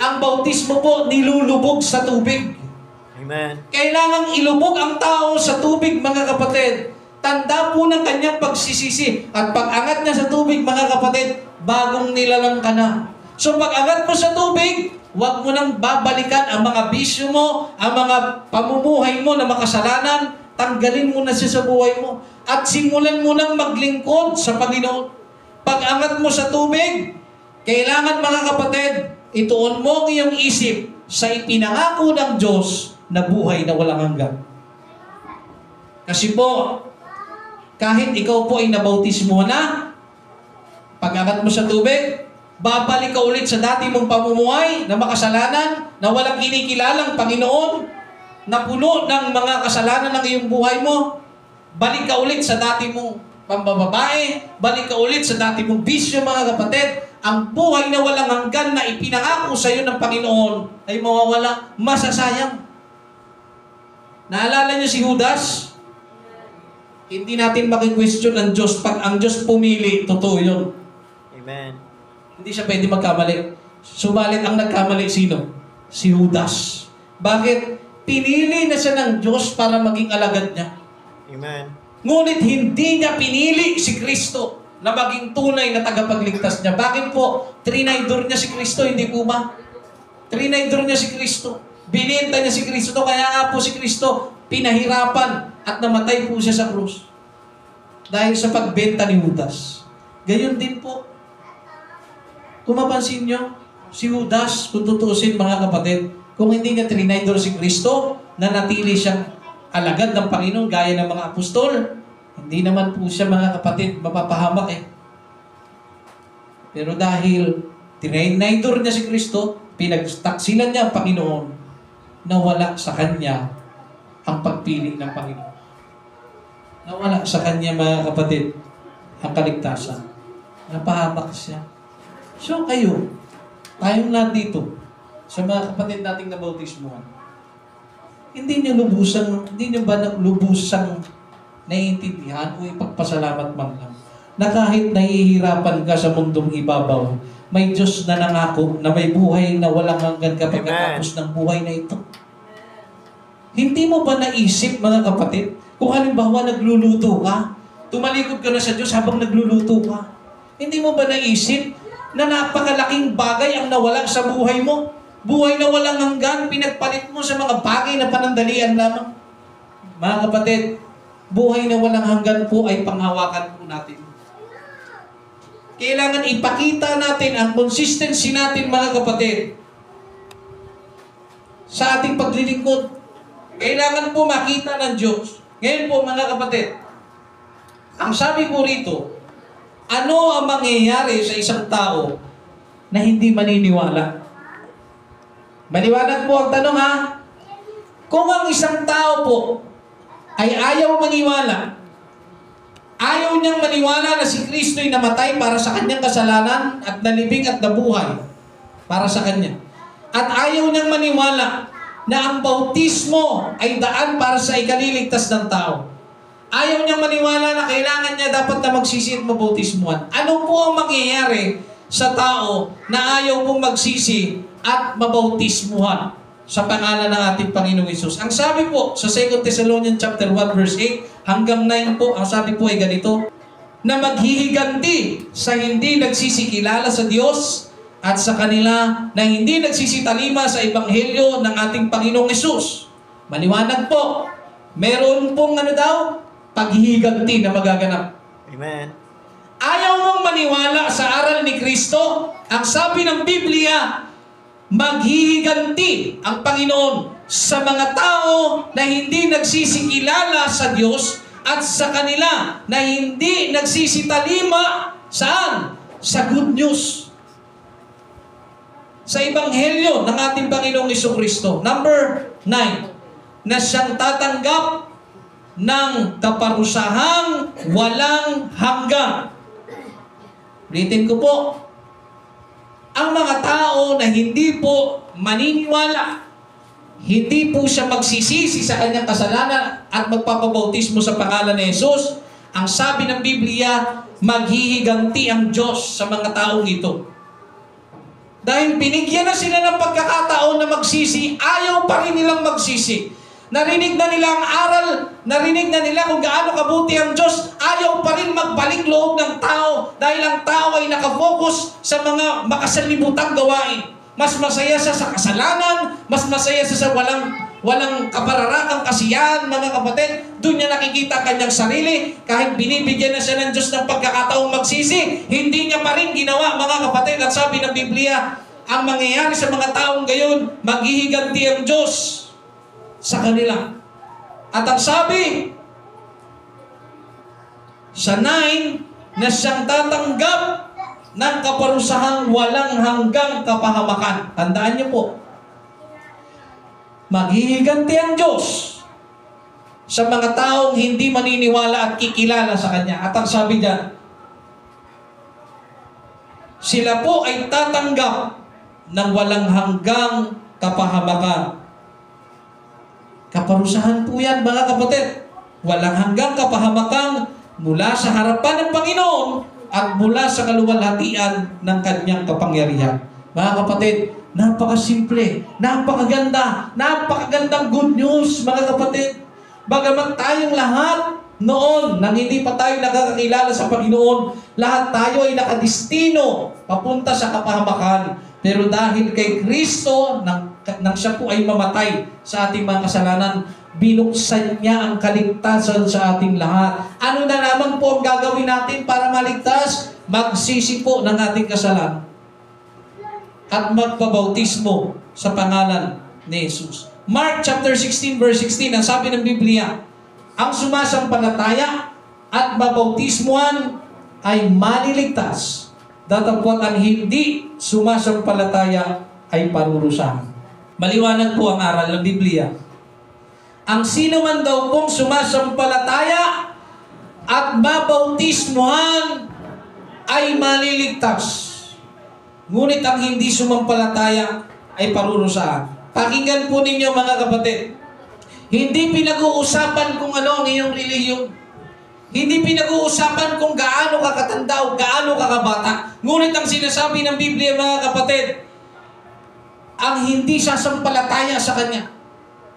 Ang bautismo po, nilulubog sa tubig. Amen. Kailangang ilubog ang tao sa tubig, mga kapatid. Tanda po ng kanyang pagsisisi. At pag-angat niya sa tubig, mga kapatid, bagong nilalang ka na. So pag-angat mo sa tubig, huwag mo nang babalikan ang mga bisyo mo, ang mga pamumuhay mo na makasalanan, tanggalin mo na siya sa buhay mo. At simulan mo nang maglingkod sa Panginoon. Pag-angat mo sa tubig, kailangan, mga kapatid, ituon mo ang iyong isip sa ipinangako ng Diyos na buhay na walang hanggan. Kasi po, kahit ikaw po ay nabautismo na, pag-angat mo sa tubig, babalik ka ulit sa dati mong pamumuhay na makasalanan, na walang kinikilalang Panginoon, na puno ng mga kasalanan ng iyong buhay mo. Balik ka ulit sa dati mong pambababae, balik ka ulit sa dati mong bisyo, mga kapatid. Ang buhay na walang hanggan na ipinangako sa iyo ng Panginoon ay mawawala, masasayang. Naalala niyo si Judas? Hindi natin maki-question ang Diyos. Pag ang Diyos pumili, totoo yun. Amen. Hindi siya pwede magkamali. Subalit ang nagkamali sino? Si Judas. Bakit? Pinili na siya ng Diyos para maging alagad niya. Amen. Ngunit hindi niya pinili si Kristo na maging tunay na tagapagligtas niya. Bakit po? Trinaydor niya si Kristo, hindi po ba? Trinaydor niya si Kristo. Binenta niya si Kristo. Kaya nga po si Kristo pinahirapan at namatay po siya sa krus. Dahil sa pagbenta ni Judas. Gayon din po. Kung mapansin nyo, si Judas, kung tutusin, mga kapatid, kung hindi niya trinaydor si Kristo, nanatili siyang alagad ng Panginoon gaya ng mga apostol. Hindi naman po siya, mga kapatid, mapapahamak eh. Pero dahil tinaydor niya si Kristo, pinagtaksilan niya ang Panginoon, nawala sa kanya ang pagpili ng Panginoon. Nawala sa kanya, mga kapatid, ang kaligtasan. Napahamak siya. So kayo, tayong lahat dito, sa mga kapatid nating nabautismuhan, hindi niyo ba lubusang naiintindihan o ipagpasalamat man lang na kahit nahihirapan ka sa mundong ibabaw, may Diyos na nangako na may buhay na walang hanggan kapag natapos ng buhay na ito. Hindi mo ba naisip, mga kapatid, kung halimbawa nagluluto ka, tumalikod ka na sa Diyos habang nagluluto ka, hindi mo ba naisip na napakalaking bagay ang nawala sa buhay mo? Buhay na walang hanggan, pinagpalit mo sa mga bagay na panandalian lamang. Mga kapatid, buhay na walang hanggan po ay panghawakan po natin. Kailangan ipakita natin ang consistency natin, mga kapatid, sa ating paglilingkod. Kailangan po makita ng Diyos. Ngayon po, mga kapatid, ang sabi po rito, ano ang mangyayari sa isang tao na hindi maniniwala? Maliwanag po ang tanong, ha? Kung ang isang tao po ay ayaw maniwala, ayaw niyang maniwala na si Kristo'y namatay para sa kanyang kasalanan at nalibing at nabuhay para sa kanya, at ayaw niyang maniwala na ang bautismo ay daan para sa ikaliligtas ng tao, ayaw niyang maniwala na kailangan niya dapat na magsisi at mabautismuhan, ano po ang mangyayari sa tao na ayaw pong magsisi at mabautismuhan sa pangalan ng ating Panginoong Hesus? Ang sabi po sa 2 Thessalonians chapter 1 verse 8 hanggang 9 po, ang sabi po ay ganito, na maghihiganti sa hindi nagsisikilala sa Diyos at sa kanila na hindi nagsisitalima sa Ebanghelyo ng ating Panginoong Hesus. Maliwanag po, meron pong paghihiganti na magaganap. Amen. Ayaw mong maniwala sa aral ni Kristo? Ang sabi ng Biblia, maghihiganti ang Panginoon sa mga tao na hindi nagsisikilala sa Diyos at sa kanila na hindi nagsisitalima saan? Sa good news. Sa Ebanghelyo ng ating Panginoong Jesucristo. Number 9, na siyang tatanggap ng kaparusahang walang hanggan. Ulitin ko po, ang mga tao na hindi po maniniwala, hindi po siya magsisisi sa kanyang kasalanan at magpapabautismo sa pangalan ni Jesus, ang sabi ng Biblia, maghihiganti ang Diyos sa mga taong ito. Dahil binigyan na sila ng pagkakataon na magsisi, ayaw pa rin nilang magsisi. Narinig na nila ang aral, narinig na nila kung gaano kabuti ang Diyos, ayaw pa rin magbalik loob ng tao dahil ang tao ay nakafocus sa mga makasalibutang gawain. Mas masaya siya sa kasalanan, mas masaya siya sa walang kapararakang kasiyahan, mga kapatid. Doon niya nakikita kanyang sarili, kahit binibigyan na siya ng Diyos ng pagkakataong magsisi, hindi niya pa rin ginawa, mga kapatid. At sabi ng Biblia, ang mangyayari sa mga taong gayon, maghihiganti ang Diyos sa kanila. At ang sabi sa 9, na siyang tatanggap ng kaparusahang walang hanggang kapahamakan. Tandaan niyo po, maghihiganti ang Diyos sa mga taong hindi maniniwala at kikilala sa Kanya. At ang sabi diyan, sila po ay tatanggap ng walang hanggang kapahamakan. Kaparusahan po yan, mga kapatid. Walang hanggang kapahamakan mula sa harapan ng Panginoon at mula sa kaluwalhatian ng Kanyang kapangyarihan. Mga kapatid, napakasimple, napakagandang good news, mga kapatid. Bagamat tayong lahat noon, nang hindi pa tayo nakakakilala sa Panginoon, lahat tayo ay nakadistino papunta sa kapahamakan. Pero dahil kay Kristo, nang siya po ay mamatay sa ating mga kasalanan, binuksan niya ang kaligtasan sa ating lahat. Ano na naman po ang gagawin natin para maligtas? Magsisi po ng ating kasalanan at magpabautismo sa pangalan ni Jesus. Mark chapter 16 verse 16, ang sabi ng Biblia, ang sumasampalataya at mabautismuhan ay maliligtas, datapwat ang hindi sumasampalataya ay parurusahan. Maliwanag po ang aral ng Biblia. Ang sino man daw pong sumasampalataya at mabautismuhan ay maliligtas. Ngunit ang hindi sumampalataya ay parurusahan. Pakinggan po ninyo mga kapatid. Hindi pinag-uusapan kung ano ang iyong relihiyon. Hindi pinag-uusapan kung gaano ka katanda o gaano ka kabata. Ngunit ang sinasabi ng Biblia mga kapatid, ang hindi sasampalataya sa Kanya,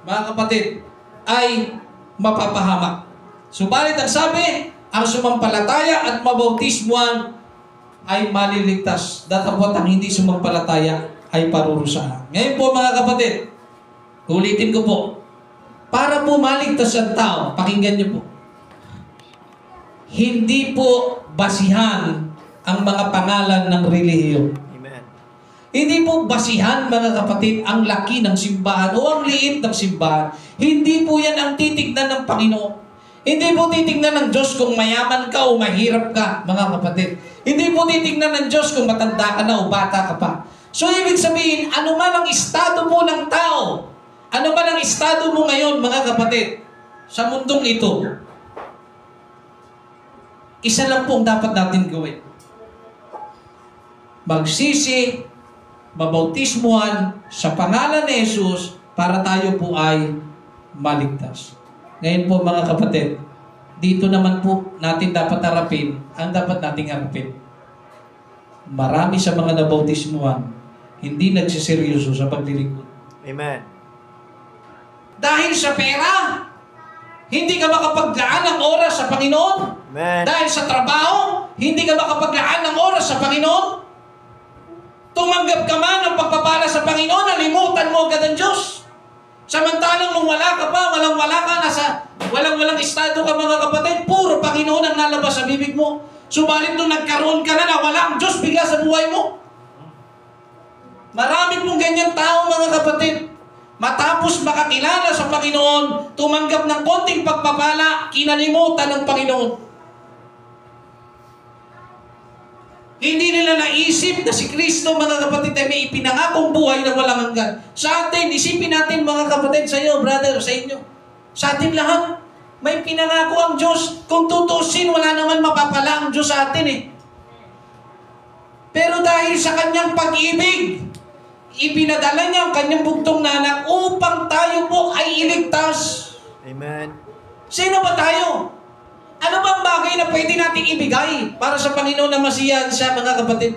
mga kapatid, ay mapapahamak. Subalit ang sabi, ang sumampalataya at mabautismuhan ay maliligtas. Datapwat ang hindi sumampalataya ay parurusahan. Ngayon po mga kapatid, ulitin ko po, para po maligtas ang tao, pakinggan niyo po, hindi po basihan ang mga pangalan ng relihiyon. Amen. Hindi po basihan, mga kapatid, ang laki ng simbahan o ang liit ng simbahan. Hindi po yan ang titignan ng Panginoon. Hindi po titignan ng Diyos kung mayaman ka o mahirap ka, mga kapatid. Hindi po titignan ng Diyos kung matanda ka na o bata ka pa. So, ibig sabihin, ano man ang estado po ng tao, ano man ang estado mo ngayon, mga kapatid, sa mundong ito, isa lang po ang dapat natin gawin. Magsisi, mabautismuhan sa pangalan ni Jesus para tayo po ay maligtas. Ngayon po mga kapatid, dito naman po natin dapat harapin ang dapat nating harapin. Marami sa mga nabautismuhan hindi nagsiseryoso sa paglilingkod. Amen. Dahil sa pera, hindi ka makapaglaan ng oras sa Panginoon. Amen. Dahil sa trabaho, hindi ka makapaglaan ng oras sa Panginoon. Tumanggap ka man ng pagpapala sa Panginoon, nalimutan mo agad ang Diyos. Samantalang nung wala ka pa, walang-wala ka, walang estado ka mga kapatid, puro Panginoon ang nalabas sa bibig mo. Subalit nung nagkaroon ka na wala ang Diyos bigla sa buhay mo. Marami pong ganyan tao mga kapatid. Matapos makakilala sa Panginoon, tumanggap ng konting pagpapala, kinalimutan ng Panginoon. Hindi nila naisip na si Kristo, mga kapatid, ay may ipinangakong buhay na walang hanggan. Sa atin, isipin natin mga kapatid, sa iyo, brother, sa inyo. Sa atin lahat, may pinangako ang Diyos. Kung tutusin, wala naman mapapala ang Diyos sa atin eh. Pero dahil sa Kanyang pag-ibig, ipinadala niya ang Kanyang bugtong na anak upang tayo po ay iligtas. Amen. Sino ba tayo? Ano ba ang bagay na pwede nating ibigay para sa Panginoon na masiyahan siya, mga kapatid?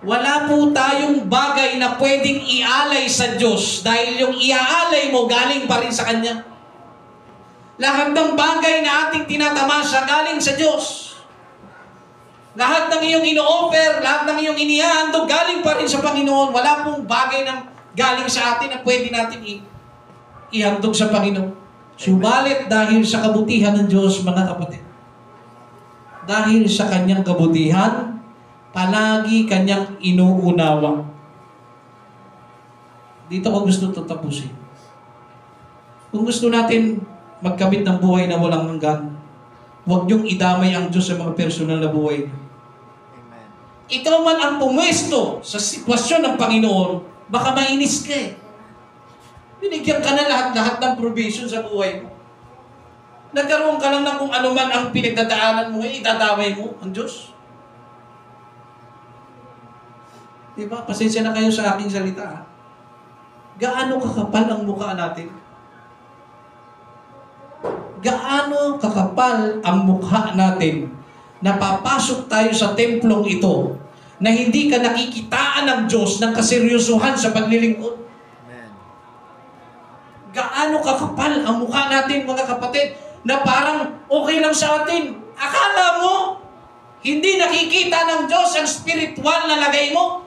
Wala po tayong bagay na pwedeng ialay sa Diyos dahil yung iaalay mo galing pa rin sa Kanya. Lahat ng bagay na ating tinatamasa galing sa Diyos. Lahat ng iyong ino-offer, lahat ng iyong inihahandog galing pa rin sa Panginoon. Wala pong bagay na galing sa atin na pwede natin ihandog sa Panginoon. Subalit dahil sa kabutihan ng Diyos, mga kapatid, dahil sa Kanyang kabutihan, palagi Kanyang inuunawa. Dito ko gusto tapusin. Kung gusto natin magkamit ng buhay na walang hanggan, huwag niyong idamay ang Diyos sa mga personal na buhay. Amen. Ikaw man ang pumwesto sa sitwasyon ng Panginoon, baka mainis ka eh. Binigyan ka na lahat-lahat ng provision sa buhay mo. Nagkaroon ka lang ng kung ano man ang pinagdadaanan mo, idadamay mo ang Diyos. Diba? Pasensya na kayo sa aking salita. Ha? Gaano kakapal ang mukha natin? Gaano kakapal ang mukha natin na papasok tayo sa templong ito na hindi ka nakikitaan ng Diyos ng kaseryosohan sa paglilingkod? Gaano kakapal ang mukha natin, mga kapatid, na parang okay lang sa atin. Akala mo, hindi nakikita ng Diyos ang spiritual na lagay mo?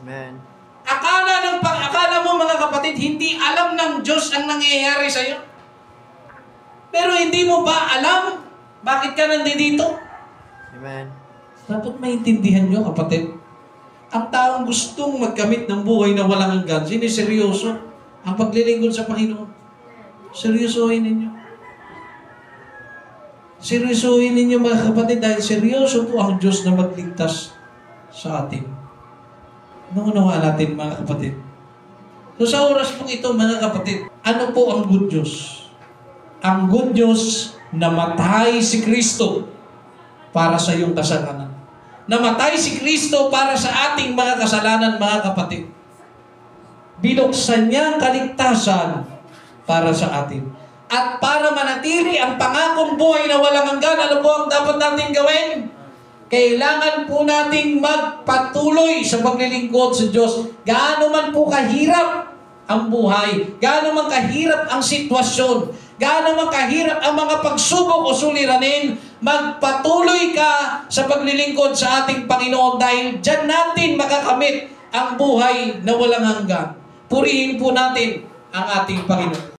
Amen. Akala mo, mga kapatid, hindi alam ng Diyos ang nangyayari sa iyo? Pero hindi mo ba alam bakit ka nandito? Amen. Dapat maintindihan nyo, kapatid. Ang taong gustong magkamit ng buhay na walang hanggan, siniseryoso ang paglilingkod sa Panginoon. Seryosohin ninyo. Seryosohin ninyo mga kapatid dahil seryoso po ang Diyos na magligtas sa atin. Naunawa natin mga kapatid. So sa oras po ito mga kapatid, ano po ang good news? Ang good news, namatay si Kristo para sa iyong kasalanan. Namatay si Kristo para sa ating mga kasalanan, mga kapatid. Binuksan niya ang kaligtasan para sa atin. At para manatili ang pangakong buhay na walang hanggan, ano po ang dapat natin gawin? Kailangan po nating magpatuloy sa paglilingkod sa Diyos. Gaano man po kahirap ang buhay, gaano man kahirap ang sitwasyon, gaano man kahirap ang mga pagsubok o suliranin, magpatuloy ka sa paglilingkod sa ating Panginoon dahil dyan natin makakamit ang buhay na walang hanggan. Purihin po natin ang ating Panginoon.